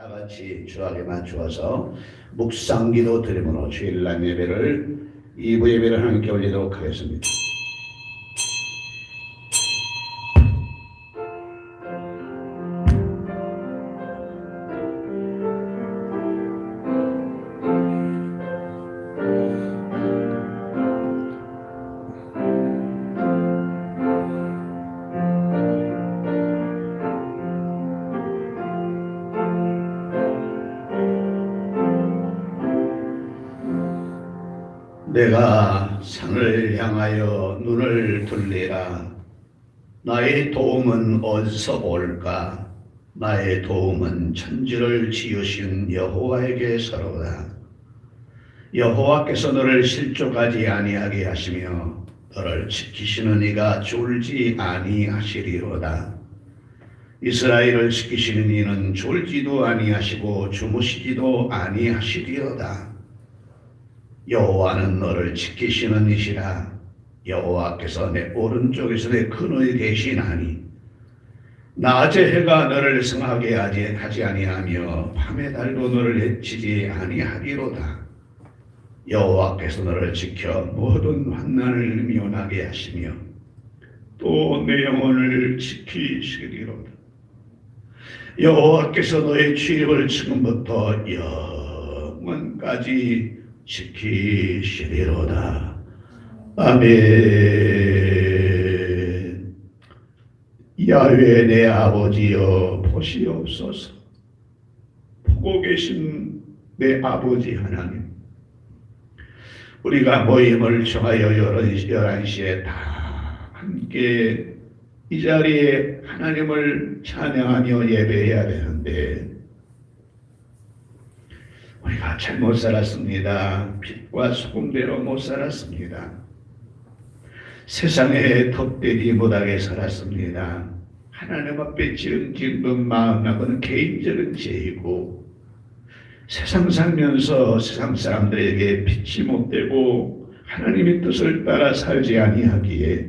다 같이 주하게 맞추어서 묵상기도 드림으로 주일날 예배를 2부 예배를 함께 올리도록 하겠습니다. 내가 산을 향하여 눈을 돌리라. 나의 도움은 어디서 올까? 나의 도움은 천지를 지으신 여호와에게서로다. 여호와께서 너를 실족하지 아니하게 하시며 너를 지키시는 이가 졸지 아니하시리로다. 이스라엘을 지키시는 이는 졸지도 아니하시고 주무시지도 아니하시리로다. 여호와는 너를 지키시는 이시라. 여호와께서 내 오른쪽에서 내 근원이 되시나니 낮에 해가 너를 승하게 하지 아니하며 밤의 달도 너를 해치지 아니하리로다. 여호와께서 너를 지켜 모든 환난을 면하게 하시며 또 내 영혼을 지키시리로다. 여호와께서 너의 출입을 지금부터 영원까지 지키시리로다. 아멘. 야훼 내 아버지여 보시옵소서. 보고 계신 내 아버지 하나님, 우리가 모임을 정하여 11시에 다 함께 이 자리에 하나님을 찬양하며 예배해야 되는데 우리가 잘못 살았습니다. 빛과 소금대로 못 살았습니다. 세상에 덧대지 못하게 살았습니다. 하나님 앞에 지은 마음하고는 개인적인 죄이고 세상 살면서 세상 사람들에게 빛이 못되고 하나님의 뜻을 따라 살지 아니하기에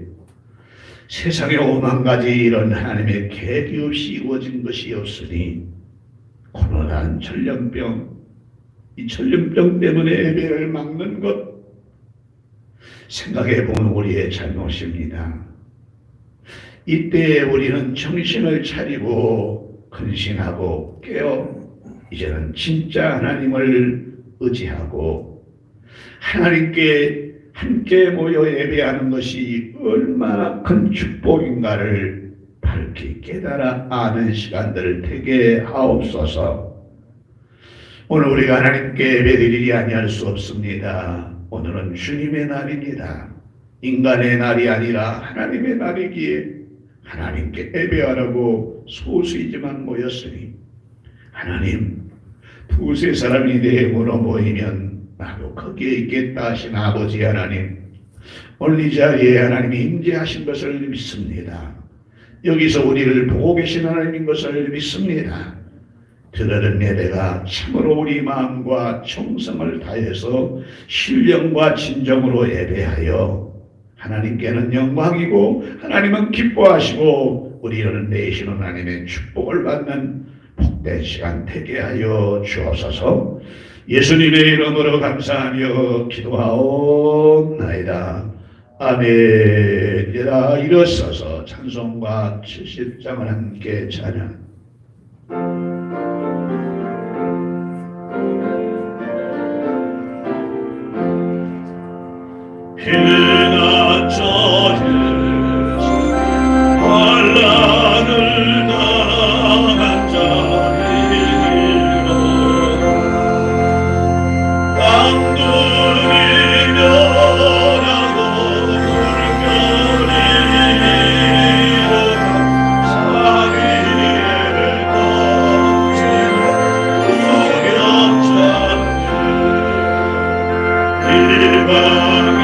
세상에 5만 가지 이런 하나님의 계획이 없이 이루어진 것이 없으니 코로나 전염병, 이 전염병 때문에 예배를 막는 것 생각해보면 우리의 잘못입니다. 이때 우리는 정신을 차리고 근신하고 깨어 이제는 진짜 하나님을 의지하고 하나님께 함께 모여 예배하는 것이 얼마나 큰 축복인가를 밝히 깨달아 아는 시간들을 되게 하옵소서. 오늘 우리가 하나님께 예배드리지 아니할 수 없습니다. 오늘은 주님의 날입니다. 인간의 날이 아니라 하나님의 날이기에 하나님께 예배하라고 소수이지만 모였으니 하나님, 두세 사람이 내 힘으로 모이면 나도 거기에 있겠다 하신 아버지 하나님, 오늘 이 자리에 하나님이 임재하신 것을 믿습니다. 여기서 우리를 보고 계신 하나님인 것을 믿습니다. 드러는 예배가 참으로 우리 마음과 정성을 다해서 신령과 진정으로 예배하여 하나님께는 영광이고 하나님은 기뻐하시고 우리는 내시는 하나님의 축복을 받는 복된 시간 되게 하여 주옵소서. 예수님의 이름으로 감사하며 기도하옵나이다. 아멘. 이라 일어서서 찬송과 70장을 함께 찬양. 해나 저에서 환난을 당한 자에게로 땅들이 멸하고 물결이 일어나 산 위에 던지는 우렁찬 일방이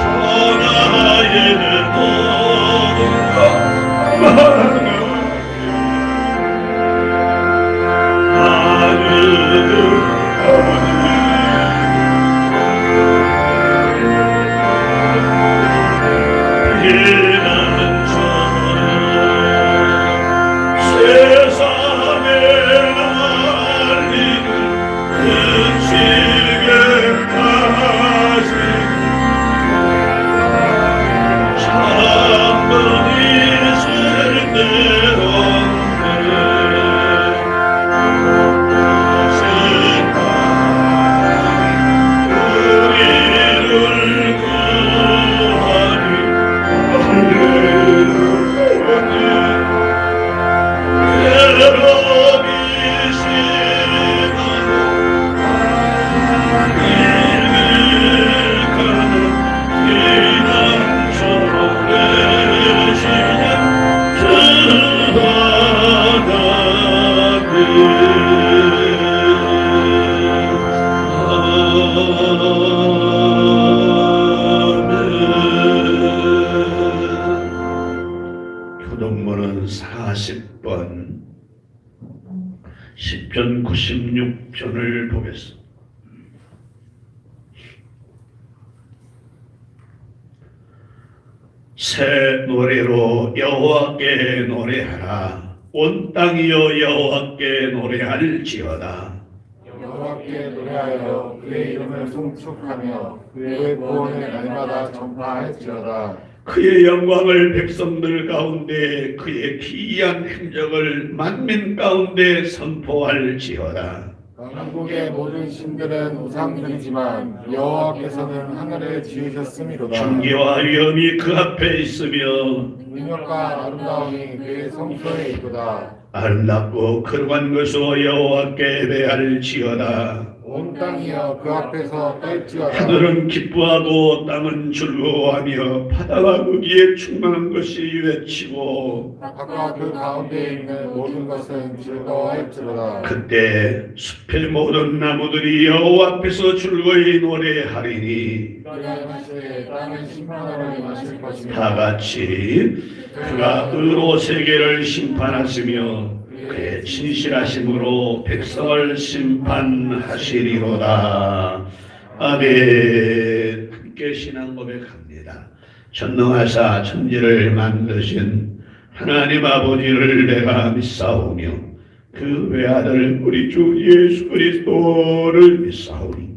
전하의 모든 것 피난 저는 세상에 날리는 그 지게까지 잠깐이 있을 때로 교동문은 40번 10편 96편을 보겠습니다. 새 노래로 여호와께 노래하라. 온 땅이여 여호와께 노래할지어다. 여호와께 노래하여 그의 이름을 송축하며 그의 구원을 날마다 전파할지어다. 그의 영광을 백성들 가운데 그의 기이한 행적을 만민 가운데 선포할지어다. 만국의 모든 신들은 우상들이지만 여호와께서는 하늘을 지으셨음이로다. 존귀와 위엄이 그 앞에 있으며 능력과 아름다움이 그의 성소에 있도다. 아름답고 거룩한 것으로 여호와께 예배할지어다. 온 땅이여 그 앞에서 떨지어다. 하늘은 기뻐하고 땅은 즐거워하며 바다가 거기에 충만한 것이 외치고 바다와 그 가운데 있는 모든 것은 즐거워할지로다. 그때 숲의 모든 나무들이 여호와 앞에서 즐거이 노래하리니 그리하시되 땅은 심판으로 임하실 것이며 다 같이 그가 의로 세계를 심판하시며 그의 진실하심으로 백성을 심판하시리로다. 아멘. 함께 신앙 고백합니다. 전능하사 천지를 만드신 하나님 아버지를 내가 믿사오며 그 외아들 우리 주 예수 그리스도를 믿사오니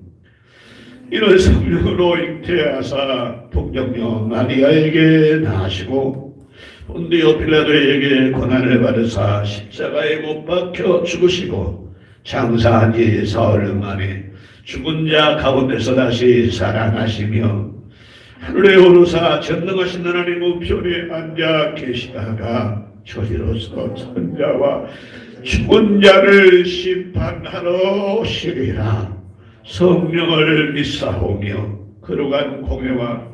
이는 성령으로 잉태하사 동정녀 마리아에게 낳으시고 본디오 빌라도에게 고난을 받으사 십자가에 못 박혀 죽으시고 장사한 지 사흘 만에 죽은 자 가운데서 다시 살아나시며 하늘에 오르사 전능하신 하나님 우편에 앉아 계시다가 저희로서 선자와 죽은 자를 심판하러 오시리라. 성령을 믿사오며 거룩한 공회와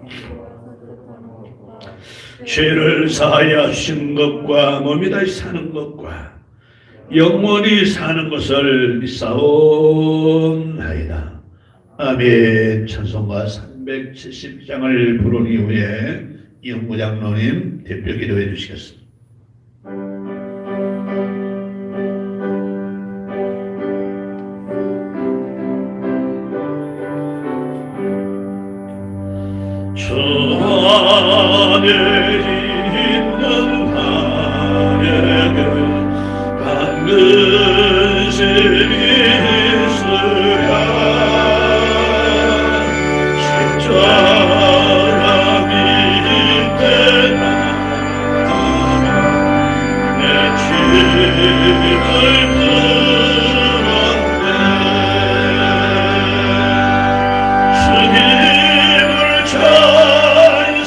죄를 사하여 주신 것과 몸이 다시 사는 것과 영원히 사는 것을 믿사옵나이다. 아멘. 찬송가 370장을 부른 이후에 이영구 장로님 대표 기도해 주시겠습니다. 저 안에 있는 나에게 받는 신이 있으랴. 십자가 밑에 내 죄를 풀었네. 주님을 찬송하며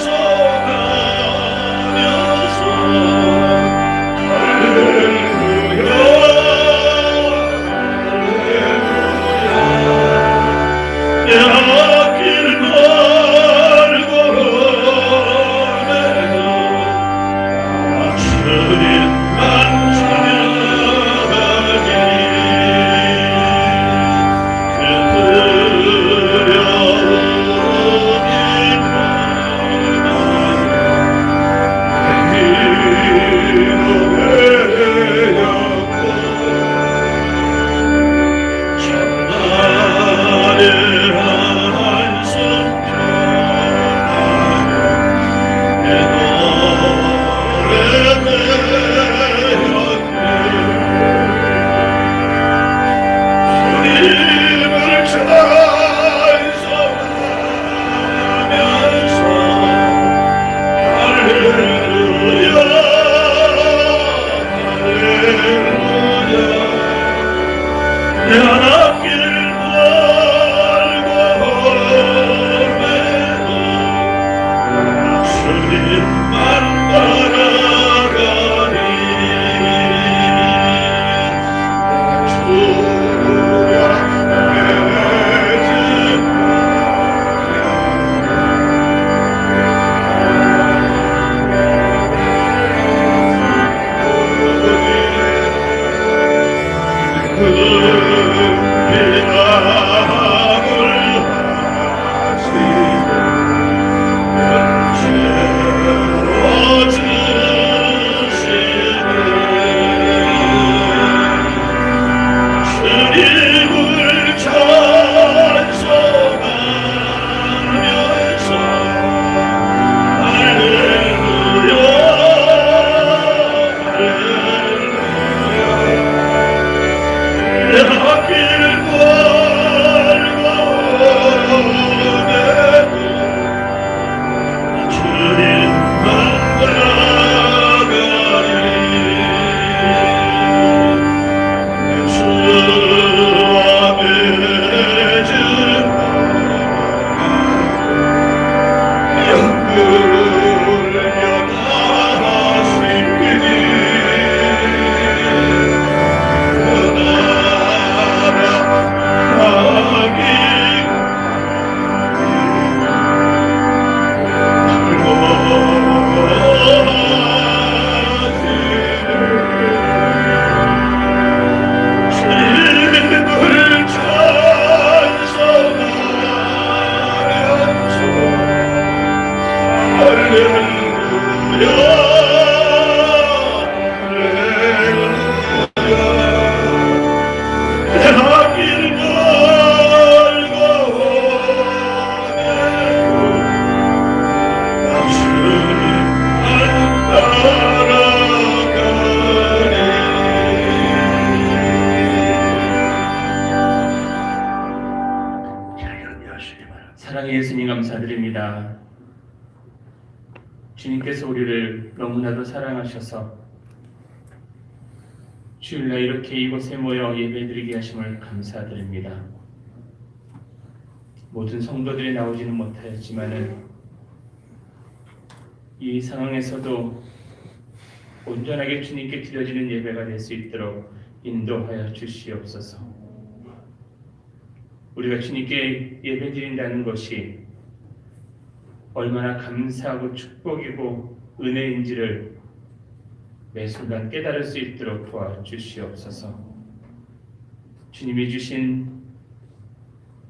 주님만 따라가리 주님을 찬송하면서 할렐루야 할렐루야 내 앞길 걸고 오네도 주님만 따라가리 주 앞에 영구를 연하시니 사랑의 예수님 감사드립니다. 주님께서 우리를 너무나도 사랑하셔서 주일날 이렇게 이곳에 모여 예배드리게 하심을 감사드립니다. 모든 성도들이 나오지는 못하였지만은 이 상황에서도 온전하게 주님께 드려지는 예배가 될 수 있도록 인도하여 주시옵소서. 우리가 주님께 예배드린다는 것이 얼마나 감사하고 축복이고 은혜인지를 매 순간 깨달을 수 있도록 도와주시옵소서.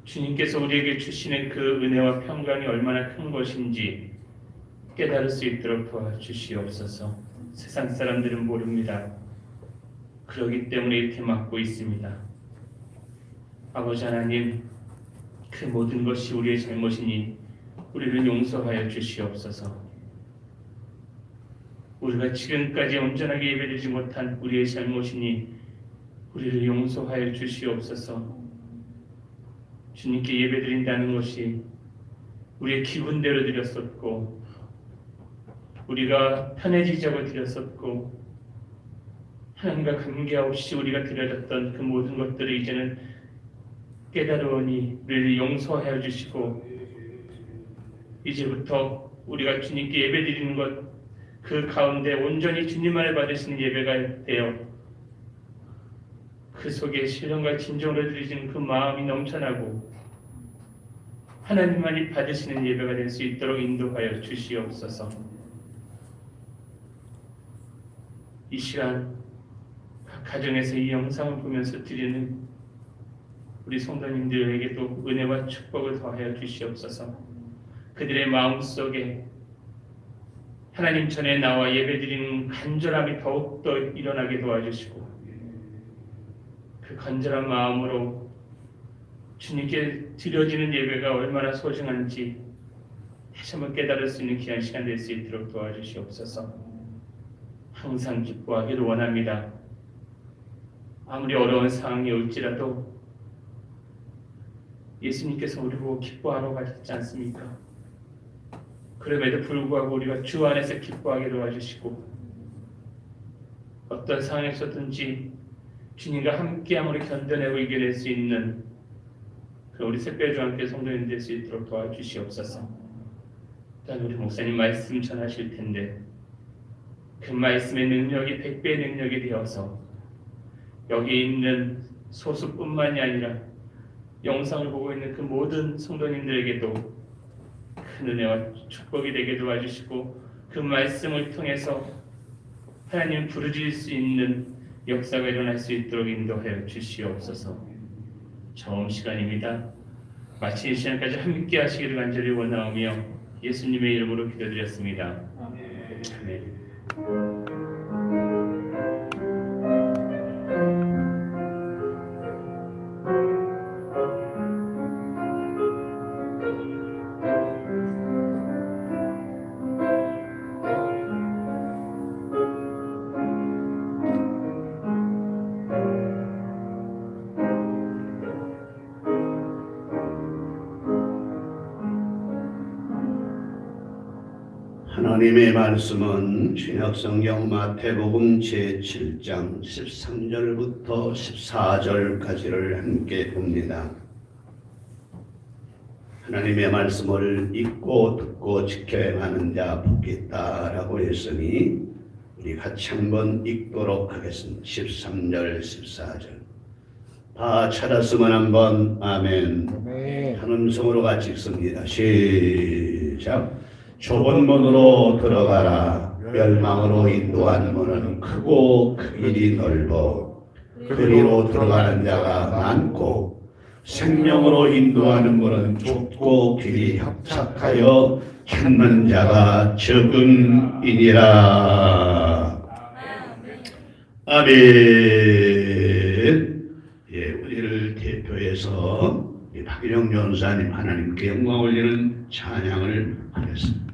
주님께서 우리에게 주시는 그 은혜와 평강이 얼마나 큰 것인지 깨달을 수 있도록 도와주시옵소서. 세상 사람들은 모릅니다. 그러기 때문에 이렇게 막고 있습니다. 아버지 하나님, 그 모든 것이 우리의 잘못이니 우리를 용서하여 주시옵소서. 우리가 지금까지 온전하게 예배드리지 못한 우리의 잘못이니 우리를 용서하여 주시옵소서. 주님께 예배드린다는 것이 우리의 기분대로 드렸었고 우리가 편해지자고 드렸었고 하나님과 관계없이 우리가 드려졌던 그 모든 것들을 이제는 깨달으니 우리를 용서하여 주시고 이제부터 우리가 주님께 예배드리는 것 그 가운데 온전히 주님만을 받으시는 예배가 되어 그 속에 신령과 진정으로 드리시는 그 마음이 넘쳐나고 하나님만이 받으시는 예배가 될 수 있도록 인도하여 주시옵소서. 이 시간 각 가정에서 이 영상을 보면서 드리는 우리 성도님들에게도 은혜와 축복을 더하여 주시옵소서. 그들의 마음속에 하나님 전에 나와 예배드리는 간절함이 더욱더 일어나게 도와주시고 그 간절한 마음으로 주님께 드려지는 예배가 얼마나 소중한지 다시 한번 깨달을 수 있는 귀한 시간 될 수 있도록 도와주시옵소서. 항상 기뻐하기를 원합니다. 아무리 어려운 상황이 올지라도 예수님께서 우리 보고 기뻐하라고 하셨지 않습니까? 그럼에도 불구하고 우리가 주 안에서 기뻐하게 도와주시고 어떤 상황에서든지 주님과 함께함으로 견뎌내고 이겨낼 수 있는 그 우리 새벽주 함께 성도님 될 수 있도록 도와주시옵소서. 또한 우리 목사님 말씀 전하실 텐데 그 말씀의 능력이 100배의 능력이 되어서 여기 있는 소수뿐만이 아니라 영상을 보고 있는 그 모든 성도님들에게도 큰 은혜와 축복이 되게 도와주시고 그 말씀을 통해서 하나님 부르실 수 있는 역사가 일어날 수 있도록 인도하여 주시옵소서. 처음 시간입니다. 마친 시간까지 함께 하시기를 간절히 원하오며 예수님의 이름으로 기도드렸습니다. 아멘. 하나님의 말씀은 신약성경 마태복음 제7장 13절부터 14절까지를 함께 봅니다. 하나님의 말씀을 읽고 듣고 지켜야 하는 자 복이 있다라고 했으니 우리 같이 한번 읽도록 하겠습니다. 13절 14절 다 찾았으면 한번 아멘. 아멘. 한 음성으로 같이 읽습니다. 시작. 좁은 문으로 들어가라. 멸망으로 인도하는 문은 크고 그 길이 넓어 그리로 들어가는 자가 많고 생명으로 인도하는 문은 좁고 길이 협착하여 찾는 자가 적음이니라. 아멘. 예, 우리를 대표해서 박일영 전사님 하나님께 영광 올리는 찬양을 하겠습니다.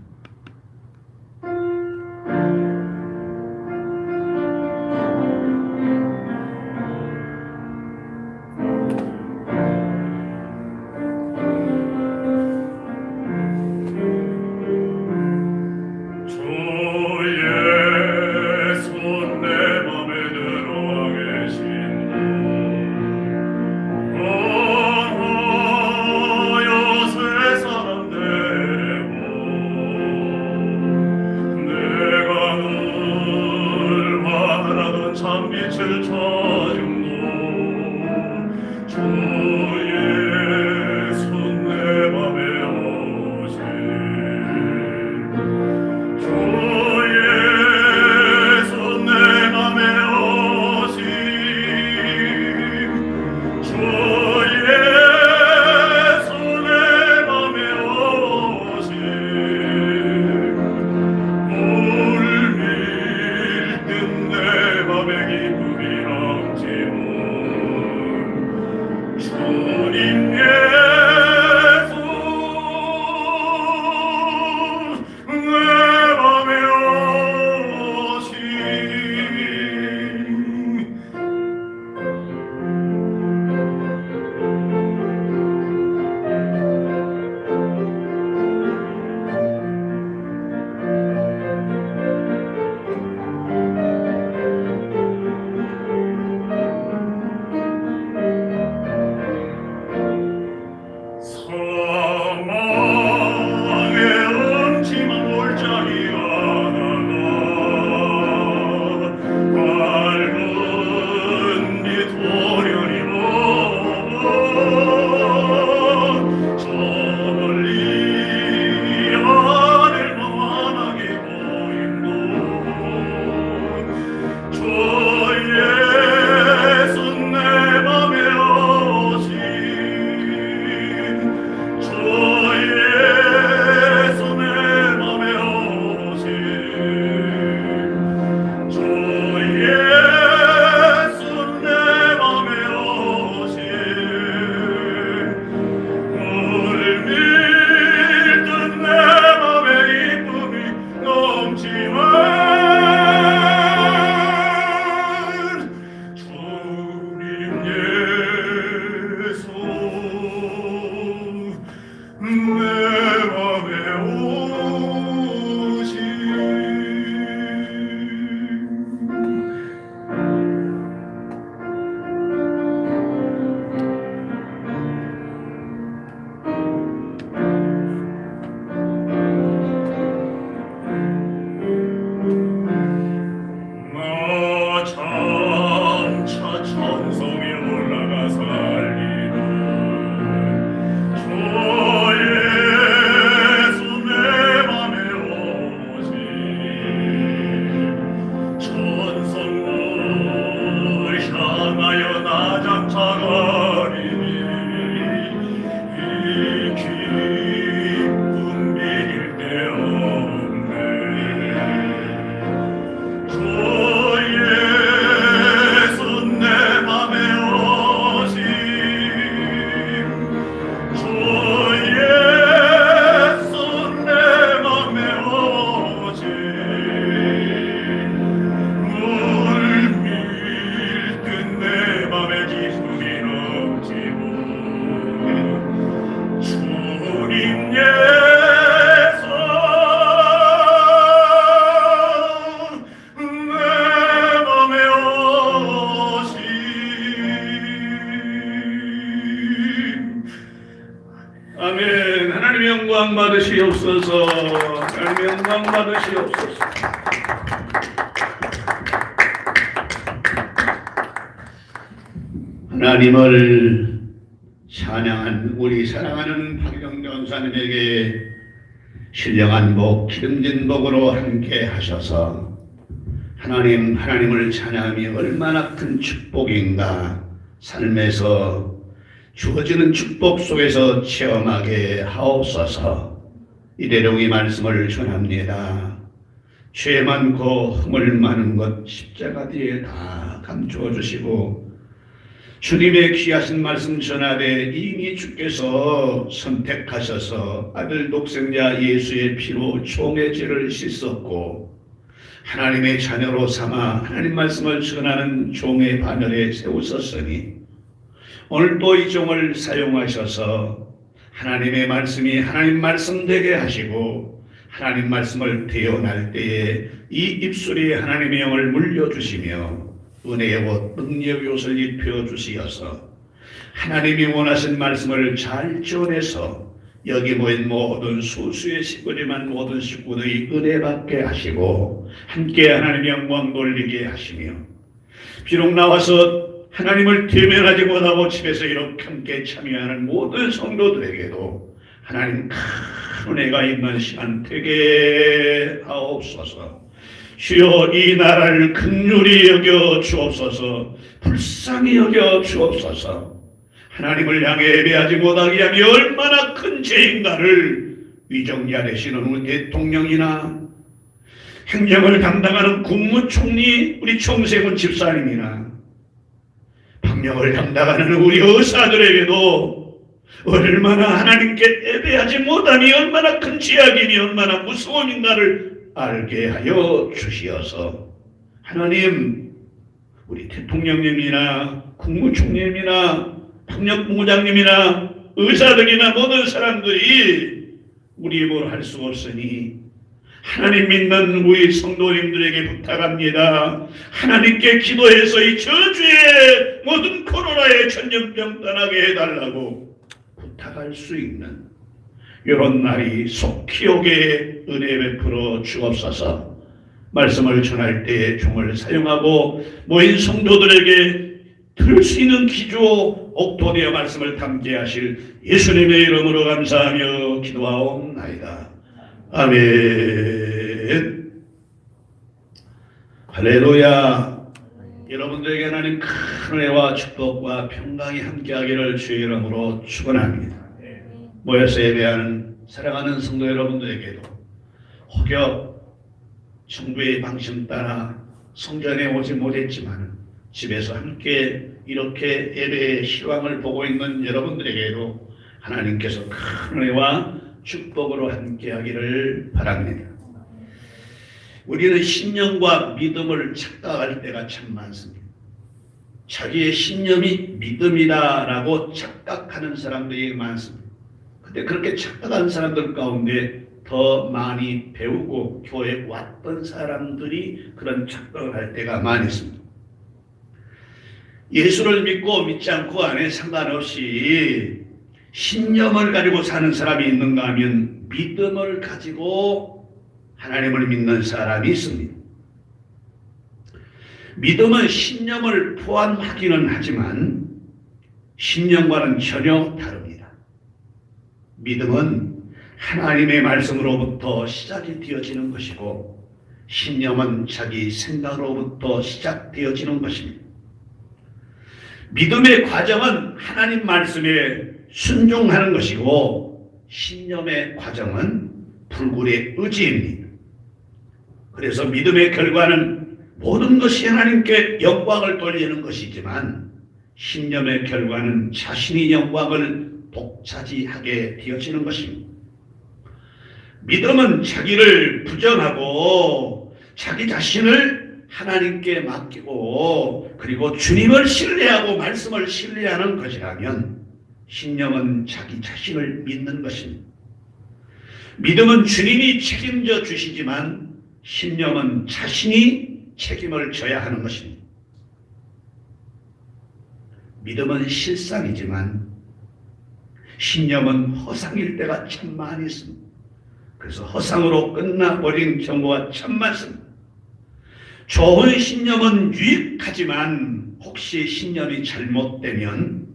참빛을 찾음도 주의 손 내 맘에 오신 주의 손 내 맘에 오신 주의 손 내 맘에 오신 물밀 듯 내 맘에 기쁨이라 영광 받으시옵소서. 하나님을 찬양한 우리 사랑하는 박영대 원사님에게 신령한 복, 기름진 복으로 함께 하셔서 하나님을 찬양함이 얼마나 큰 축복인가 삶에서 주어지는 축복 속에서 체험하게 하옵소서. 이대로 이 말씀을 전합니다. 죄 많고 허물 많은 것 십자가 뒤에 다 감추어 주시고 주님의 귀하신 말씀 전하되 이미 주께서 선택하셔서 아들 독생자 예수의 피로 종의 죄를 씻었고 하나님의 자녀로 삼아 하나님 말씀을 전하는 종의 반열에 세우셨으니 오늘도 이 종을 사용하셔서 하나님의 말씀이 하나님 말씀 되게 하시고 하나님 말씀을 대언할 때에 이 입술이 하나님의 영을 물려주시며 은혜의 옷 능력의 옷을 입혀주시어서 하나님이 원하신 말씀을 잘 전해서 여기 모인 모든 소수의 식구지만 모든 식구들이 은혜 받게 하시고 함께 하나님의 영광 돌리게 하시며 비록 나와서 하나님을 대면하지 못하고 집에서 이렇게 함께 참여하는 모든 성도들에게도 하나님 큰 은혜가 있는 시간 되게 하옵소서. 주여 이 나라를 긍휼히 여겨 주옵소서. 불쌍히 여겨 주옵소서. 하나님을 향해 예배하지 못하게 하며 얼마나 큰 죄인가를 위정자 되시는 우리 대통령이나 행정을 담당하는 국무총리 우리 총세군 집사님이나 방역을 담당하는 우리 의사들에게도 얼마나 하나님께 예배하지 못함이 얼마나 큰 죄악이니 얼마나 무서운 인가를 알게 하여 주시어서 하나님 우리 대통령님이나 국무총리님이나 방역본부장님이나 의사들이나 모든 사람들이 우리 뭘 할 수 없으니 하나님 믿는 우리 성도님들에게 부탁합니다. 하나님께 기도해서 이 저주의 모든 코로나의 전염병 떠나게 해달라고 부탁할 수 있는 이런 날이 속히 오게 은혜 베풀어 주옵소서. 말씀을 전할 때에 종을 사용하고 모인 성도들에게 들을 수 있는 기조 옥토되어 말씀을 담게 하실 예수님의 이름으로 감사하며 기도하옵나이다. 아멘. 할렐루야. 여러분들에게 하나님 큰 은혜와 축복과 평강이 함께하기를 주의 이름으로 축원합니다. 모여서 예배하는 사랑하는 성도 여러분들에게도 혹여 정부의 방침 따라 성전에 오지 못했지만 집에서 함께 이렇게 예배의 실황을 보고 있는 여러분들에게도 하나님께서 큰 은혜와 축복으로 함께하기를 바랍니다. 우리는 신념과 믿음을 착각할 때가 참 많습니다. 자기의 신념이 믿음이다라고 착각하는 사람들이 많습니다. 근데 그렇게 착각한 사람들 가운데 더 많이 배우고 교회에 왔던 사람들이 그런 착각을 할 때가 많이 있습니다. 예수를 믿고 믿지 않고 안에 상관없이 신념을 가지고 사는 사람이 있는가 하면 믿음을 가지고 하나님을 믿는 사람이 있습니다. 믿음은 신념을 포함하기는 하지만 신념과는 전혀 다릅니다. 믿음은 하나님의 말씀으로부터 시작이 되어지는 것이고 신념은 자기 생각으로부터 시작되어지는 것입니다. 믿음의 과정은 하나님 말씀에 순종하는 것이고 신념의 과정은 불굴의 의지입니다. 그래서 믿음의 결과는 모든 것이 하나님께 영광을 돌리는 것이지만 신념의 결과는 자신이 영광을 독차지하게 되어지는 것입니다. 믿음은 자기를 부정하고 자기 자신을 하나님께 맡기고 그리고 주님을 신뢰하고 말씀을 신뢰하는 것이라면 신념은 자기 자신을 믿는 것입니다. 믿음은 주님이 책임져 주시지만 신념은 자신이 책임을 져야 하는 것입니다. 믿음은 실상이지만 신념은 허상일 때가 참 많이 있습니다. 그래서 허상으로 끝나버린 경우가 참 많습니다. 좋은 신념은 유익하지만 혹시 신념이 잘못되면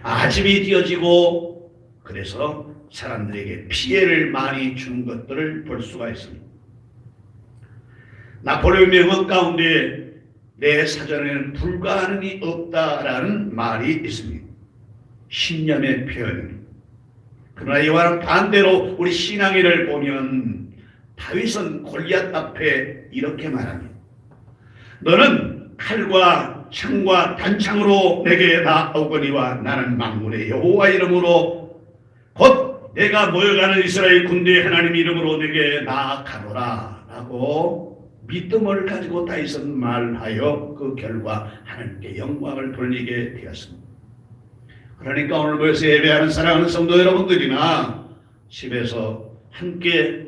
아집이 되어지고 그래서 사람들에게 피해를 많이 주는 것들을 볼 수가 있습니다. 나폴레옹 명언 가운데 내 사전에는 불가능이 없다라는 말이 있습니다. 신념의 표현입니다. 그러나 이와는 반대로 우리 신앙인을 보면 다윗은 골리앗 앞에 이렇게 말합니다. 너는 칼과 창과 단창으로 내게 나아오거니와 나는 만군의 여호와 이름으로 곧 내가 모여가는 이스라엘 군대의 하나님 이름으로 내게 나아가노라 라고 믿음을 가지고 다윗은 말하여 그 결과 하나님께 영광을 돌리게 되었습니다. 그러니까 오늘 모여서 예배하는 사랑하는 성도 여러분들이나 집에서 함께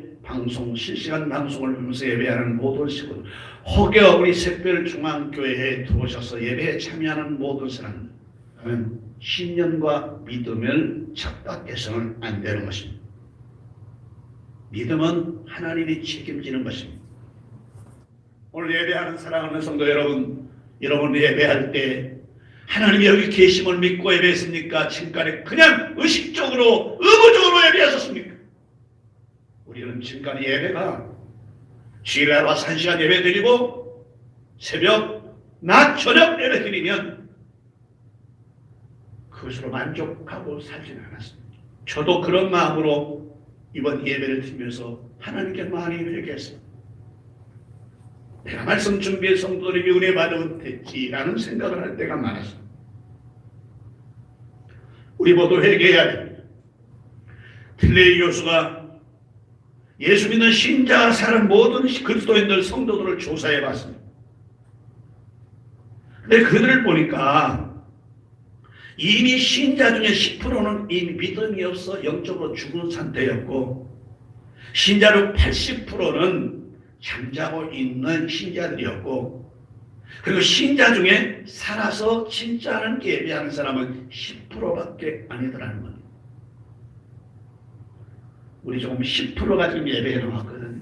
실시간 방송을 보면서 예배하는 모든 식구들, 혹여 우리 샛별중앙교회에 들어오셔서 예배에 참여하는 모든 사람은 신념과 믿음을 착각해서는 안 되는 것입니다. 믿음은 하나님이 책임지는 것입니다. 오늘 예배하는 사랑하는 성도 여러분, 여러분 예배할 때 하나님이 여기 계심을 믿고 예배했습니까? 지금까지 그냥 의식적으로 의무적으로 예배하셨습니까? 우리는 지금까지 예배가 주일날 와서 1시간 예배 드리고 새벽, 낮, 저녁 예배 드리면 그것으로 만족하고 살지는 않았습니다. 저도 그런 마음으로 이번 예배를 드리면서 하나님께 많이 회개했습니다. 내가 말씀 준비해 성도들에게 은혜 받으면 됐지라는 생각을 할 때가 많았습니다. 우리 모두 회개해야 됩니다. 틸레이 교수가 예수 믿는 신자가 사는 모든 그리스도인들 성도들을 조사해 봤습니다. 근데 그들을 보니까 이미 신자 중에 10%는 이미 믿음이 없어 영적으로 죽은 상태였고 신자 중 80%는 잠자고 있는 신자들이었고 그리고 신자 중에 살아서 진짜 하나님께 예배하는 사람은 10%밖에 아니더라는 겁니다. 우리 조금 10%가 지금 예배에 나왔거든요.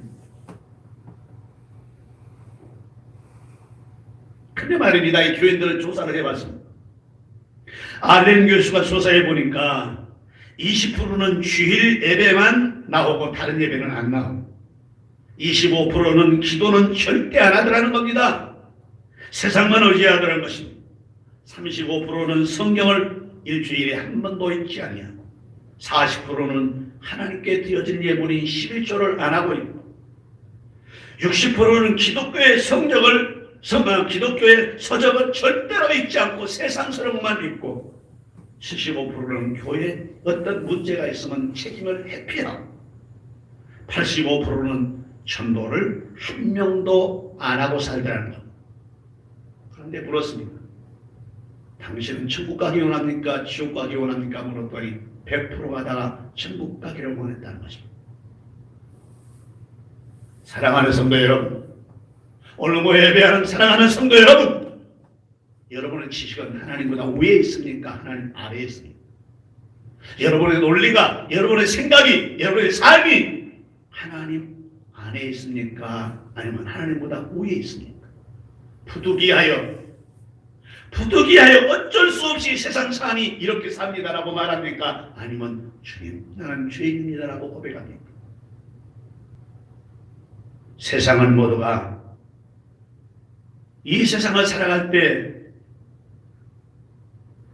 근데 말입니다. 이 교인들을 조사를 해봤습니다. 알렌 교수가 조사해 보니까 20%는 주일 예배만 나오고 다른 예배는 안 나오고 25%는 기도는 절대 안 하더라는 겁니다. 세상만 의지하더라는 것입니다. 35%는 성경을 일주일에 한 번도 읽지 아니하고 40%는 하나님께 드려진 예물인 11조를 안 하고 있고 60%는 기독교의 기독교의 서적을 절대로 읽지 않고 세상 서적만 읽고 75%는 교회에 어떤 문제가 있으면 책임을 회피하고 85%는 전도를 한 명도 안 하고 살더라는 것. 그런데 물었습니다. 당신은 천국 가기 원합니까? 지옥 가기 원합니까? 물었더니 100%가 다 천국 가기를 원했다는 것입니다. 사랑하는 성도 여러분, 오늘 예배하는 사랑하는 성도 여러분, 여러분의 지식은 하나님보다 위에 있습니까? 하나님 아래에 있습니까? 여러분의 논리가, 여러분의 생각이, 여러분의 삶이 하나님 안에 있습니까? 아니면 하나님보다 위에 있습니까? 부득이하여 어쩔 수 없이 세상 사람이 이렇게 삽니다라고 말합니까? 아니면 주님, 나는 죄인입니다라고 고백합니까? 세상은 모두가 이 세상을 살아갈 때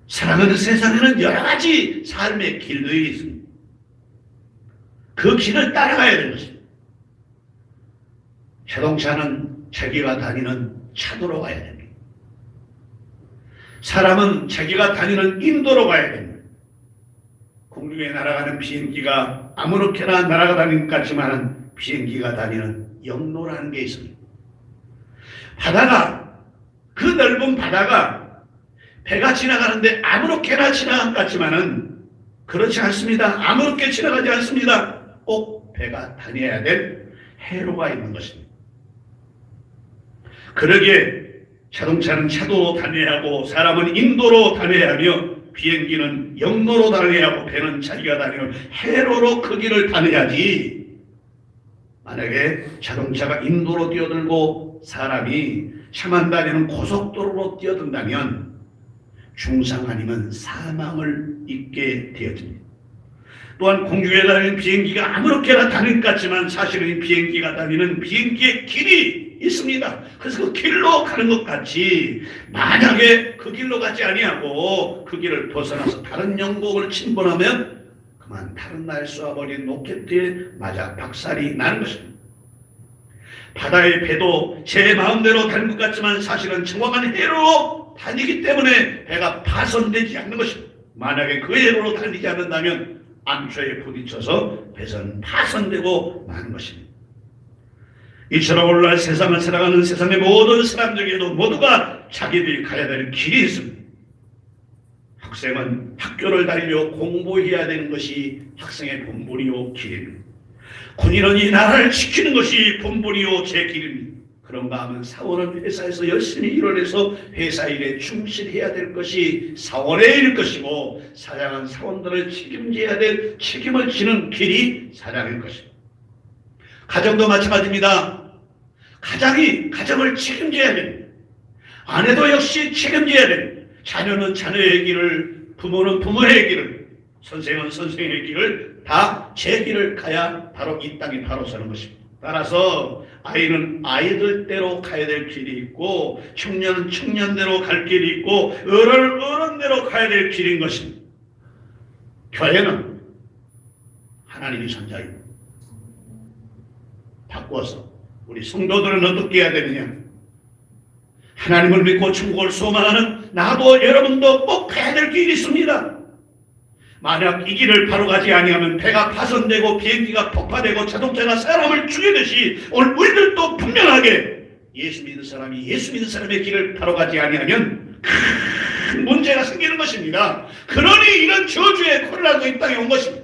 살아가는 세상에는 여러 가지 삶의 길들이 있습니다. 그 길을 따라가야 되는 것입니다. 자동차는 자기가 다니는 차도로 가야 됩니다. 사람은 자기가 다니는 인도로 가야 됩니다. 공중에 날아가는 비행기가 아무렇게나 날아다니는 것 같지만 비행기가 다니는 영로라는 게 있습니다. 바다가, 그 넓은 바다가 배가 지나가는데 아무렇게나 지나간 것 같지만은 그렇지 않습니다. 아무렇게 지나가지 않습니다. 꼭 배가 다녀야 될 해로가 있는 것입니다. 그러기에 자동차는 차도로 다녀야 하고 사람은 인도로 다녀야 하며 비행기는 영로로 다녀야 하고 배는 자기가 다니는 해로로 그 길을 다녀야지 만약에 자동차가 인도로 뛰어들고 사람이 차만 다니는 고속도로로 뛰어든다면 중상 아니면 사망을 입게 되어집니다. 또한 공중에 다니는 비행기가 아무렇게나 다닐 것 같지만 사실은 이 비행기가 다니는 비행기의 길이 있습니다. 그래서 그 길로 가는 것 같이 만약에 그 길로 가지 아니하고 그 길을 벗어나서 다른 영국을 침범하면 그만 다른 날 쏘아버린 로켓에 맞아 박살이 나는 것입니다. 바다의 배도 제 마음대로 다닌 것 같지만 사실은 정확한 회로로 다니기 때문에 배가 파손되지 않는 것입니다. 만약에 그 회로로 다니지 않는다면 암초에 부딪혀서 배선 파손되고 마는 것입니다. 이처럼 오늘날 세상을 살아가는 세상의 모든 사람들에게도 모두가 자기들이 가야 될 길이 있습니다. 학생은 학교를 다니며 공부해야 되는 것이 학생의 본분이요 길입니다. 군인은 이 나라를 지키는 것이 본분이요 제 길입니다. 그런가 하면 사원은 회사에서 열심히 일을 해서 회사 일에 충실해야 될 것이 사원의 일일 것이고 사장은 사원들을 책임져야 될 책임을 지는 길이 사장일 것입니다. 가정도 마찬가지입니다. 가장이 가정을 책임져야 됩니다. 아내도 역시 책임져야 됩니다. 자녀는 자녀의 길을, 부모는 부모의 길을, 선생은 선생의 길을 다 제 길을 가야 바로 이 땅이 바로 서는 것입니다. 따라서 아이는 아이들대로 가야 될 길이 있고 청년은 청년대로 갈 길이 있고 어른은 어른대로 가야 될 길인 것입니다. 교회는 하나님이 선자입니다. 바꾸어서 우리 성도들은 어떻게 해야 되느냐? 하나님을 믿고 천국을 소망하는 나도 여러분도 꼭 가야 될 길이 있습니다. 만약 이 길을 바로 가지 아니하면 배가 파손되고 비행기가 폭파되고 자동차가 사람을 죽이듯이 오늘 우리들도 분명하게 예수 믿는 사람이 예수 믿는 사람의 길을 바로 가지 아니하면 큰 문제가 생기는 것입니다. 그러니 이런 저주의 코로나가 이 땅에 온 것입니다.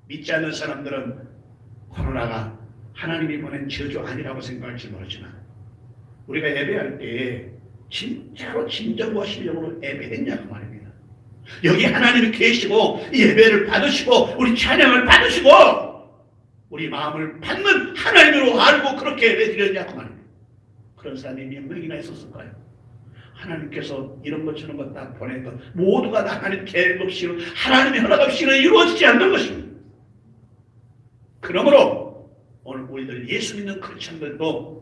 믿지 않는 사람들은 코로나가 하나님이 보낸 저주 아니라고 생각할지 모르지만 우리가 예배할 때 진짜로 진정과 신령으로 예배했냐고 말입니다. 여기 하나님이 계시고 예배를 받으시고 우리 찬양을 받으시고 우리 마음을 받는 하나님으로 알고 그렇게 예배드렸냐고 말입니다. 그런 사람이 몇 명이나 있었을까요? 하나님께서 이런 것 저런 것 다 보냈던 모두가 다 하나님 계획 없이는 하나님의 허락 없이는 이루어지지 않는 것입니다. 그러므로 오늘 우리들 예수 믿는 크리스찬들도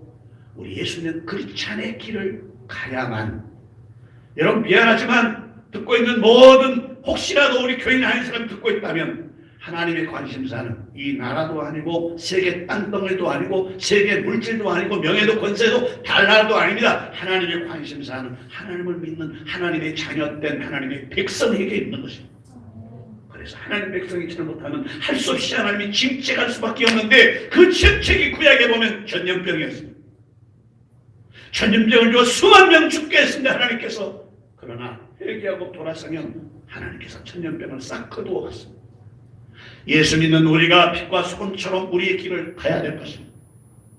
우리 예수 믿는 크리스찬의 길을 가야만, 여러분 미안하지만 듣고 있는 모든 혹시라도 우리 교인 아닌 사람 듣고 있다면 하나님의 관심사는 이 나라도 아니고 세계 땅덩어리도 아니고 세계 물질도 아니고 명예도 권세도 달나라도 아닙니다. 하나님의 관심사는 하나님을 믿는 하나님의 자녀된 하나님의 백성에게 있는 것입니다. 그래서 하나님 백성이 잘못하면 할 수 없이 하나님이 짐책할 수밖에 없는데 그 짐책이 구약에 보면 전염병이었습니다. 전염병을 주어 수만 명 죽게 했습니다. 하나님께서. 그러나 회개하고 돌아서면 하나님께서 전염병을 싹 거두어 갔습니다. 예수 믿는 우리가 빛과 소금처럼 우리의 길을 가야 될 것입니다.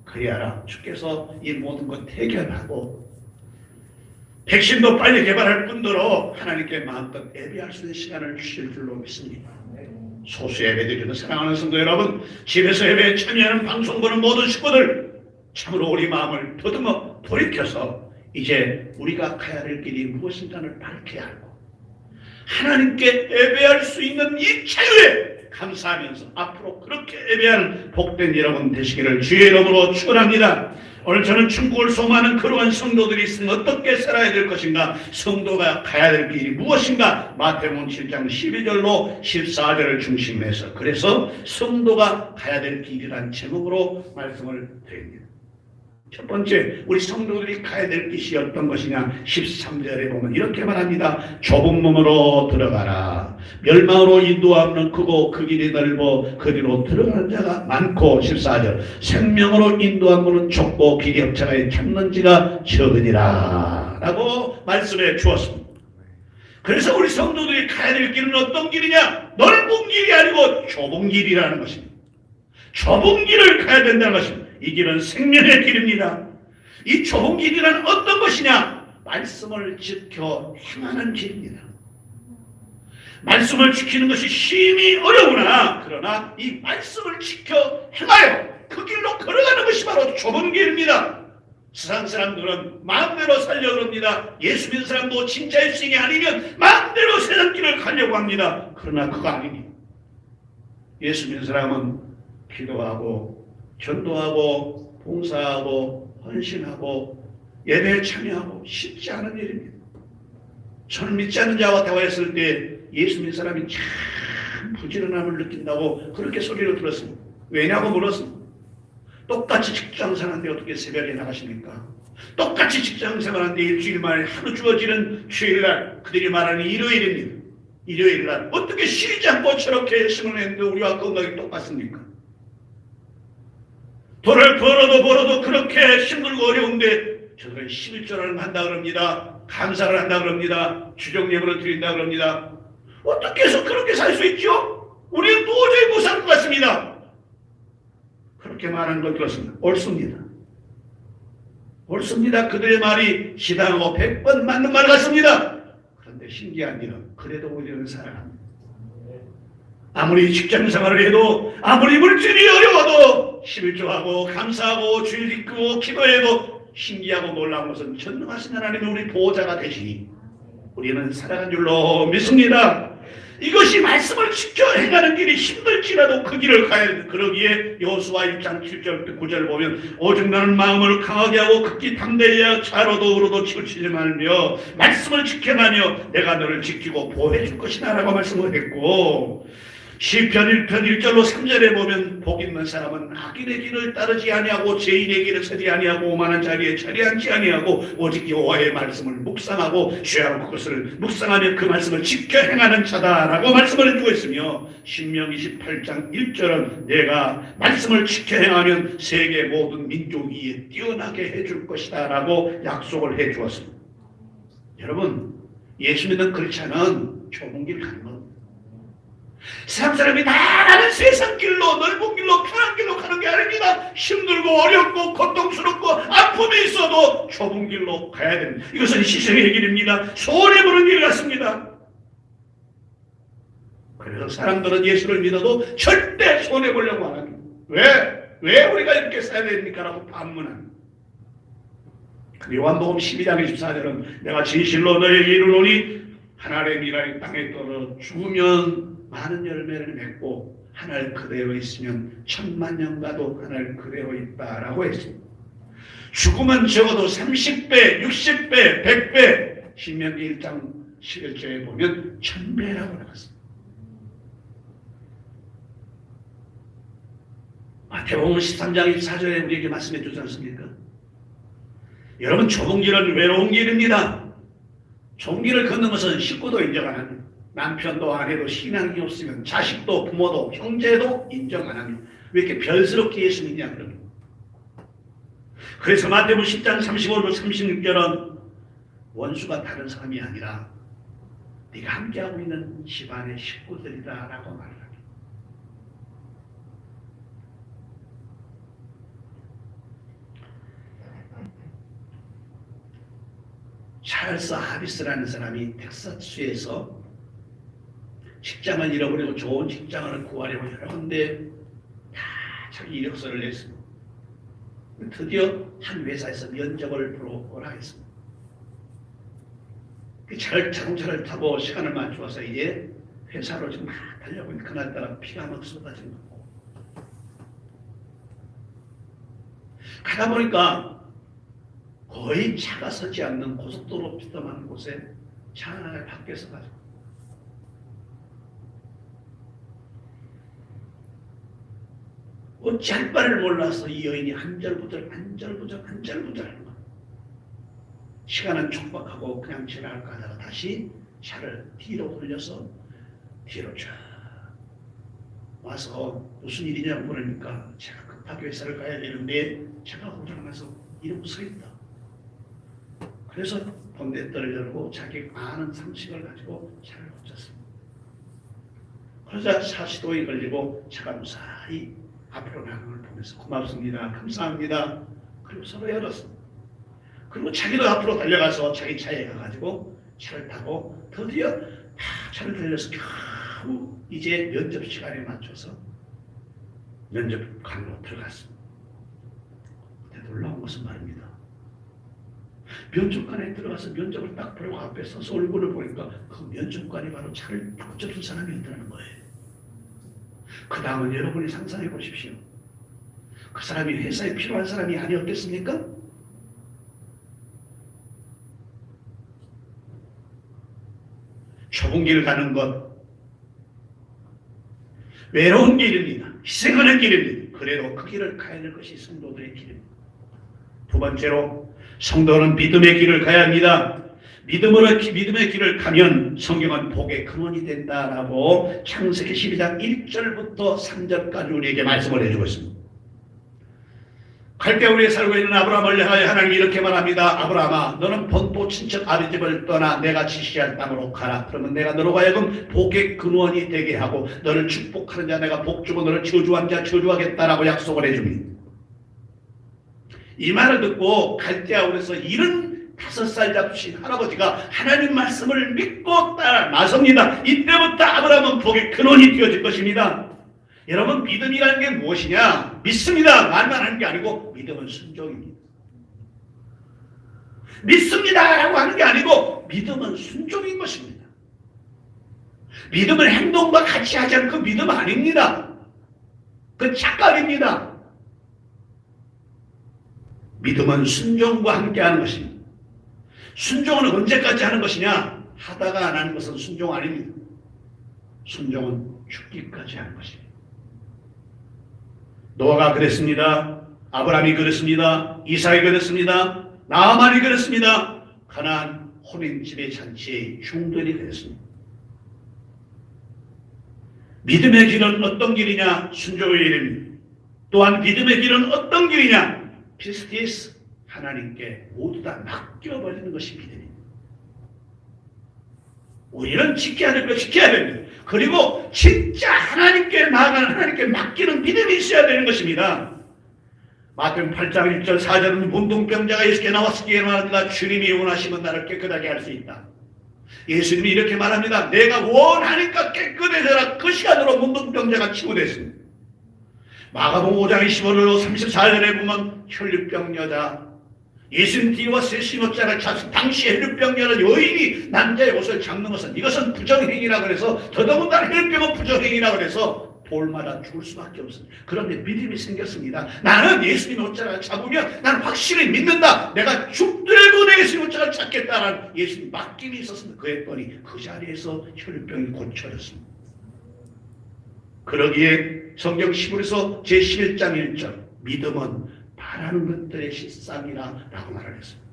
그래야 주께서 이 모든 것 해결하고 백신도 빨리 개발할 뿐더러 하나님께 마음껏 예배할 수 있는 시간을 주실 줄로 믿습니다. 소수 예배드리는 사랑하는 성도 여러분, 집에서 예배에 참여하는 방송 보는 모든 식구들 참으로 우리 마음을 더듬어 돌이켜서 이제 우리가 가야 할 길이 무엇인가를 밝혀야 하고 하나님께 예배할 수 있는 이 자유에 감사하면서 앞으로 그렇게 예배하는 복된 여러분 되시기를 주의 이름으로 축원합니다. 오늘 저는 천국을 소망하는 그러한 성도들이 있으면 어떻게 살아야 될 것인가, 성도가 가야 될 길이 무엇인가, 마태복음 7장 12절로 14절을 중심해서 그래서 성도가 가야 될 길이란 제목으로 말씀을 드립니다. 첫 번째, 우리 성도들이 가야 될 길이 어떤 것이냐, 13절에 보면 이렇게 말합니다. 좁은 문으로 들어가라. 멸망으로 인도하는 크고 그 길이 넓어 그리로 들어가는 자가 많고, 14절 생명으로 인도한 문은 좁고 길이 협착하여 찾는 지가 적으니라 라고 말씀해 주었습니다. 그래서 우리 성도들이 가야 될 길은 어떤 길이냐, 넓은 길이 아니고 좁은 길이라는 것입니다. 좁은 길을 가야 된다는 것입니다. 이 길은 생명의 길입니다. 이 좁은 길이란 어떤 것이냐? 말씀을 지켜 행하는 길입니다. 말씀을 지키는 것이 심히 어려우나 그러나 이 말씀을 지켜 행하여 그 길로 걸어가는 것이 바로 좁은 길입니다. 세상 사람들은 마음대로 살려고 합니다. 예수 믿는 사람도 진짜 예수님이 아니면 마음대로 세상 길을 가려고 합니다. 그러나 그거 아닙니다. 예수 믿는 사람은 기도하고 전도하고 봉사하고 헌신하고 예배에 참여하고 쉽지 않은 일입니다. 저는 믿지 않는 자와 대화했을 때 예수 믿는 사람이 참 부지런함을 느낀다고 그렇게 소리를 들었습니다. 왜냐고 물었습니다. 똑같이 직장 생활하는데 어떻게 새벽에 나가십니까? 똑같이 직장 생활하는데 일주일 만에 하루 주어지는 주일날, 그들이 말하는 일요일입니다. 일요일날 어떻게 쉬지 않고 저렇게 열심을 했는데 우리와 건강이 똑같습니까? 돈을 벌어도 그렇게 힘들고 어려운데 저들은 11조를 한다 그럽니다. 감사를 한다 그럽니다. 주정예물을 드린다 그럽니다. 어떻게 해서 그렇게 살 수 있죠? 우리는 도저히 못 살 것 같습니다. 그렇게 말하는 걸 들었습니다. 옳습니다. 옳습니다. 그들의 말이 시당하고 100번 맞는 말 같습니다. 그런데 신기한 일은 그래도 우리는 살아갑니다. 아무리 직장 생활을 해도 아무리 물질이 어려워도 11조하고 감사하고 주일 이끄고 기도해도 신기하고 놀라운 것은 전능하신 하나님이 우리 보호자가 되시니 우리는 살아간 줄로 믿습니다. 이것이 말씀을 지켜 행하는 길이 힘들지라도 그 길을 가야 된다. 그러기에 여호수아 1장 7절 9절 보면 오직 너는 마음을 강하게 하고 극히 담대해야 차로도 우로도 치우치지 말며 말씀을 지켜가며 내가 너를 지키고 보호해 줄 것이다 라고 말씀을 했고, 시편 1편 1절로 3절에 보면 복 있는 사람은 악인의 길을 따르지 아니하고 죄인의 길을 서지 아니하고 오만한 자리에 자리 앉지 아니하고 오직 여호와의 말씀을 묵상하고 죄하고 그것을 묵상하며 그 말씀을 지켜 행하는 자다라고 말씀을 해주고 있으며, 신명 28장 1절은 내가 말씀을 지켜 행하면 세계 모든 민족 위에 뛰어나게 해줄 것이다 라고 약속을 해주었습니다. 여러분, 예수 믿는 크리스찬은 좁은 길 가는 겁니다. 세상 사람이 다 가는 세상 길로, 넓은 길로, 편한 길로 가는 게 아닙니다. 힘들고 어렵고 고통스럽고 아픔이 있어도 좁은 길로 가야 됩니다. 이것은 시생의 길입니다. 손해 보는 길 같습니다. 그래서 사람들은 예수를 믿어도 절대 손해 보려고 안 합니다. 왜 우리가 이렇게 써야 됩니까? 라고 반문합니다. 요한복음 12장 24절은 내가 진실로 너에게 이르노니 하늘의 미랄이 땅에 떨어 죽으면 많은 열매를 맺고 하늘 그대로 있으면 10,000,000년가도 하늘 그대로 있다라고 했습니다. 죽으면 적어도 30배, 60배, 100배, 신명기 1장 11절에 보면 1000배라고 나왔습니다. 마태복음 13장 24절에 우리에게 말씀해 주지 않습니까? 여러분, 좁은 길은 외로운 길입니다. 좁은 길을 걷는 것은 식구도 인정 안 합니다. 남편도 아내도 신앙이 없으면 자식도 부모도 형제도 인정 안 합니다. 왜 이렇게 별스럽게 예수 믿냐 그러면. 그래서 마태복음 10장 35절 36절은 원수가 다른 사람이 아니라 네가 함께하고 있는 집안의 식구들이다 라고 말을 합니다. 찰스 하비스라는 사람이 텍사스주에서 직장을 잃어버리고 좋은 직장을 구하려고 여러 군데 다 자기 이력서를 냈습니다. 드디어 한 회사에서 면접을 보러 오라 했습니다. 자동차를 타고 시간을 맞추어서 이제 회사로 지금 막 달려고 있는데 그날따라 피가 막 쏟아지는 거고, 가다 보니까 거의 차가 서지 않는 고속도로 비tam한 곳에 차 하나를 밖에서 가지고 어찌 할 바를 몰라서 이 여인이 안절부절 하는 거야. 시간은 촉박하고 그냥 지나갈까 하다가 다시 차를 뒤로 돌려서 뒤로 쫙 와서 무슨 일이냐고 물으니까 제가 급하게 회사를 가야 되는데 차가 고장나서 이러고 서 있다. 그래서 본넷들을 열고 자기 많은 상식을 가지고 차를 고쳤습니다. 그러자 차 시동이 걸리고 차가 무사히 앞으로 나가는 걸 보면서 고맙습니다, 감사합니다. 그리고 서로 열었습니다. 그리고 자기도 앞으로 달려가서 자기 차에 가가지고 차를 타고 드디어 차를 달려서 겨우 이제 면접 시간에 맞춰서 면접관으로 들어갔습니다. 것은 말입니다. 면접관에 들어가서 면접을 딱 보고 앞에 서서 얼굴을 보니까 그 면접관이 바로 차를 딱 쫓은 사람이었다는 거예요. 그 다음은 여러분이 상상해 보십시오. 그 사람이 회사에 필요한 사람이 아니었겠습니까? 좁은 길을 가는 것, 외로운 길입니다. 희생하는 길입니다. 그래도 그 길을 가야 될 것이 성도들의 길입니다. 두 번째로 성도는 믿음의 길을 가야 합니다. 믿음의 길을 가면 성경은 복의 근원이 된다라고 창세기 12장 1절부터 3절까지 우리에게 말씀을 해주고 있습니다. 갈대우리에 살고 있는 아브라함을 향하여 하나님이 이렇게 말합니다. 아브라함아, 너는 본토 친척 아비집을 떠나 내가 지시할 땅으로 가라. 그러면 내가 너로 하여금 복의 근원이 되게 하고 너를 축복하는 자 내가 복주고 너를 저주한 자 저주하겠다라고 약속을 해줍니다. 이 말을 듣고 갈대아울에서 75살 잡으신 할아버지가 하나님 말씀을 믿고 따라 나섭니다. 이때부터 아브라함은 복의 근원이 되어질 것입니다. 여러분, 믿음이라는 게 무엇이냐? 믿습니다 말만 하는 게 아니고 믿음은 순종입니다. 믿습니다라고 하는 게 아니고 믿음은 순종인 것입니다. 믿음을 행동과 같이 하지 않은 그 믿음 아닙니다. 그 착각입니다. 믿음은 순종과 함께하는 것입니다. 순종은 언제까지 하는 것이냐? 하다가 안 하는 것은 순종 아닙니다. 순종은 죽기까지 하는 것입니다. 노아가 그랬습니다. 아브라함이 그랬습니다. 이삭이 그랬습니다. 나아만이 그랬습니다. 가나안 혼인집의 잔치의 중들이 그랬습니다. 믿음의 길은 어떤 길이냐? 순종의 길입니다. 또한 믿음의 길은 어떤 길이냐? 피스티스, 하나님께 모두 다 맡겨버리는 것이 믿음입니다. 우리는 지켜야 될 거 지켜야 됩니다. 그리고 진짜 하나님께 나아가는, 하나님께 맡기는 믿음이 있어야 되는 것입니다. 마태복음 8장 1절 4절은 문둥병자가 예수께 나왔으기에 말합니다. 주님이 원하시면 나를 깨끗하게 할 수 있다. 예수님이 이렇게 말합니다. 내가 원하니까 깨끗해져라. 그 시간으로 문둥병자가 치유됐습니다. 마가복음 5장 25절로 34절에 보면 혈류병 여자, 예수님 뒤와 세 신호자를 잡수 당시 혈류병 여자 여인이 남자의 옷을 잡는 것은 이것은 부정행위라 그래서, 더더군다나 혈류병은 부정행위라 그래서 돌마다 죽을 수밖에 없습니다. 그런데 믿음이 생겼습니다. 나는 예수님의 옷자락을 잡으면 나는 확실히 믿는다. 내가 죽더라도 내 예수님의 옷자락을 잡겠다라는 예수님 맡김이 있었습니다. 그랬더니 그 자리에서 혈류병이 고쳐졌습니다. 그러기에 성경 시므리서 제11장 1절 믿음은 바라는 것들의 실상이라 라고 말을 했습니다.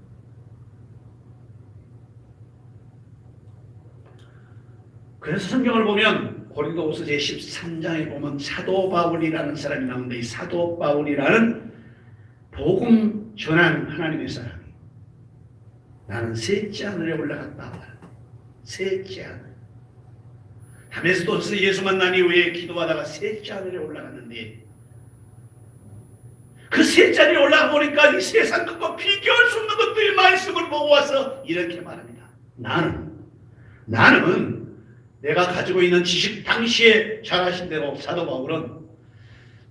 그래서 성경을 보면 고린도후서 제13장에 보면 사도 바울이라는 사람이 나오는데, 이 사도 바울이라는 복음 전한 하나님의 사람이 나는 셋째 하늘에 올라갔다. 셋째 하늘. 다메스도스 예수 만난 이후에 기도하다가 셋째 하늘에 올라갔는데, 그 셋째 하늘에 올라가 보니까 이 세상 것과 비교할 수 없는 것들이 말씀을 보고 와서 이렇게 말합니다. 나는 내가 가지고 있는 지식, 당시에 잘 아신 대로 사도 바울은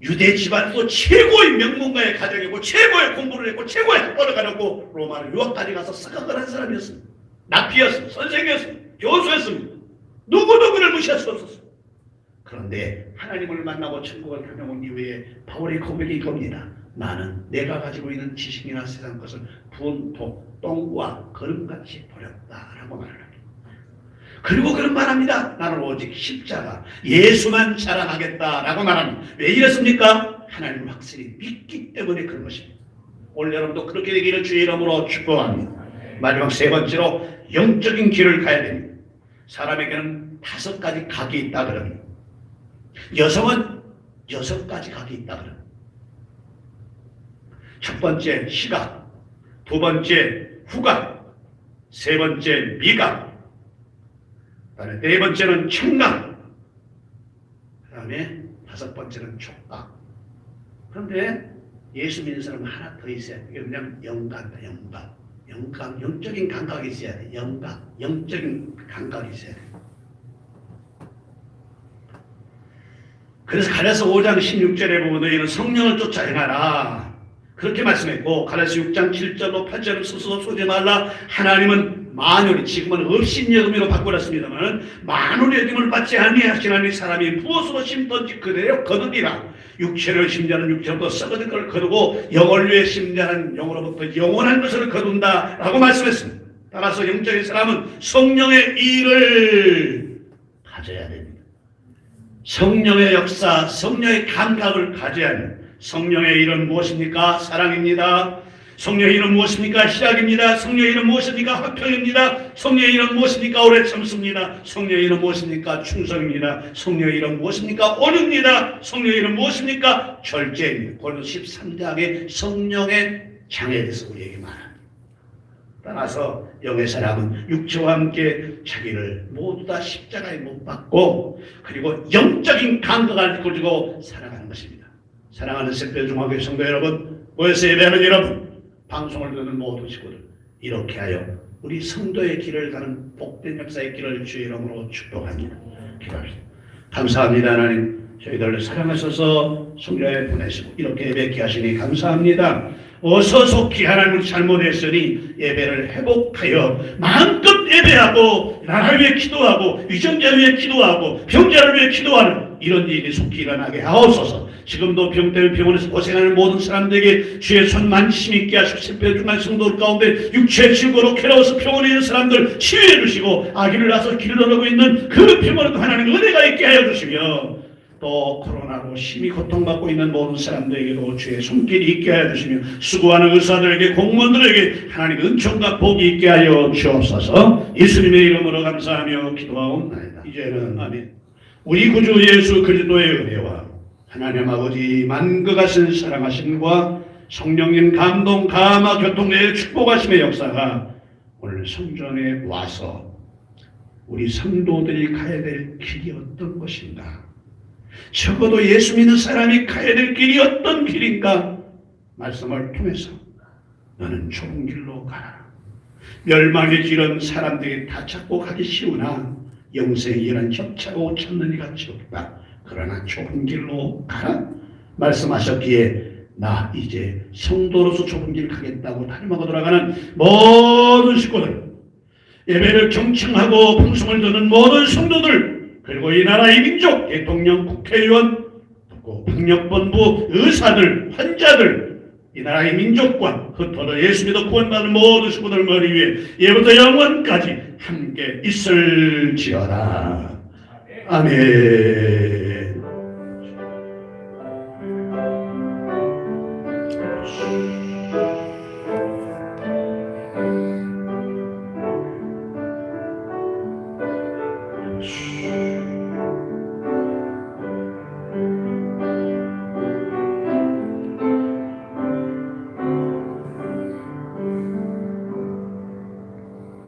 유대 집안에서 최고의 명문가의 가정이고 최고의 공부를 했고 최고의 학벌을 가졌고 로마로 유학까지 가서 사각을 한 사람이었습니다. 납비였습니다. 선생이었습니다. 교수였습니다. 누구도 그를 무시할 수 없었습니다. 그런데 하나님을 만나고 천국을 다녀온 이후에 바울의 고백이 이겁니다. 나는 내가 가지고 있는 지식이나 세상 것을 분토, 똥과 거름같이 버렸다라고 말을 합니다. 그리고 그런 말합니다. 나는 오직 십자가, 예수만 자랑하겠다라고 말합니다. 왜 이랬습니까? 하나님을 확실히 믿기 때문에 그런 것입니다. 오늘 여러분도 그렇게 되기를 주의 이름으로 축복합니다. 마지막 세 번째로 영적인 길을 가야 됩니다. 사람에게는 5가지 각이 있다 그럽니다. 여성은 6가지 각이 있다 그럽니다. 첫 번째 시각, 두 번째 후각, 세 번째 미각, 그다음에 네 번째는 청각, 그다음에 5번째는 촉각. 그런데 예수 믿는 사람은 하나 더 있어야 돼요. 그냥 영감이다. 영감, 영적인 감각이 있어야 돼. 영적인 감각이 있어야 돼. 그래서 갈라서 5장 16절에 보면 너희는 성령을 쫓아 행하라. 그렇게 말씀했고 갈라디아 6장 7절로 8절을 스스로 쏘지 말라. 하나님은 만유리 지금은 업신여금으로 바꾸었습니다만 만유리 여김을 받지 아니하시나니 사람이 무엇으로 심든지 그대로 거두리라. 육체를 심자는 육체로부터 썩어진 걸 거두고 영을 위해 심자는 영으로부터 영원한 것을 거둔다라고 말씀했습니다. 따라서 영적인 사람은 성령의 일을 가져야 됩니다. 성령의 역사, 성령의 감각을 가져야 합니다. 성령의 일은 무엇입니까? 사랑입니다. 성령의 일은 무엇입니까? 희락입니다. 성령의 일은 무엇입니까? 화평입니다. 성령의 일은 무엇입니까? 오래 참습니다. 성령의 일은 무엇입니까? 충성입니다. 성령의 일은 무엇입니까? 온유입니다. 성령의 일은 무엇입니까? 절제입니다. 고린도서 13장의 성령의 장애에 대해서 우리에게 말합니다. 따라서 영의 사람은 육체와 함께 자기를 모두 다 십자가에 못 박고 그리고 영적인 감각을 가지고 살아가는 것입니다. 사랑하는 새별중학교 성도 여러분, 모여서 예배하는 여러분, 방송을 듣는 모든 식구들, 이렇게 하여 우리 성도의 길을 가는 복된 역사의 길을 주의 이름으로 축복합니다. 기도합시다. 감사합니다. 하나님, 저희들을 사랑하셔서 성령에 보내시고 이렇게 예배케 하시니 감사합니다. 어서 속히 하나님을 잘못했으니 예배를 회복하여 마음껏 예배하고 나라를 위해 기도하고 위정자를 위해 기도하고 병자를 위해 기도하는 이런 일이 속히 일어나게 하옵소서. 지금도 병 때문에 병원에서 고생하는 모든 사람들에게 주의 손 만심 있게 하시고 sep별중한 성도 가운데 육체 질고로 괴로워서 병원에 있는 사람들 치유해 주시고 아기를 낳아서 기르러가고 있는 그 병원에도 하나님 은혜가 있게 하여 주시며 또 코로나로 심히 고통받고 있는 모든 사람들에게도 주의 손길이 있게 하여 주시며 수고하는 의사들에게 공무원들에게 하나님의 은총과 복이 있게 하여 주옵소서. 예수님의 이름으로 감사하며 기도하옵나이다. 이제는 아멘. 우리 구주 예수 그리스도의 은혜와 하나님 아버지 만극하신 사랑하심과 성령님 감동 감화 교통의 축복하심의 역사가 오늘 성전에 와서 우리 성도들이 가야 될 길이 어떤 것인가, 적어도 예수 믿는 사람이 가야 될 길이 어떤 길인가 말씀을 통해서 너는 좁은 길로 가라. 멸망의 길은 사람들이 다 찾고 가기 쉬우나 영생의 길은 협차고 찾는 이가 없다. 그러나 좁은 길로 가라 말씀하셨기에 나 이제 성도로서 좁은 길 가겠다고 다짐하고 돌아가는 모든 식구들, 예배를 경청하고 방송을 듣는 모든 성도들, 그리고 이 나라의 민족, 대통령, 국회의원, 또 방역본부, 의사들, 환자들, 이 나라의 민족과 흩어져 예수 믿어 구원받는 모든 식구들 머리 위에 예부터 영원까지 함께 있을지어다. 아멘.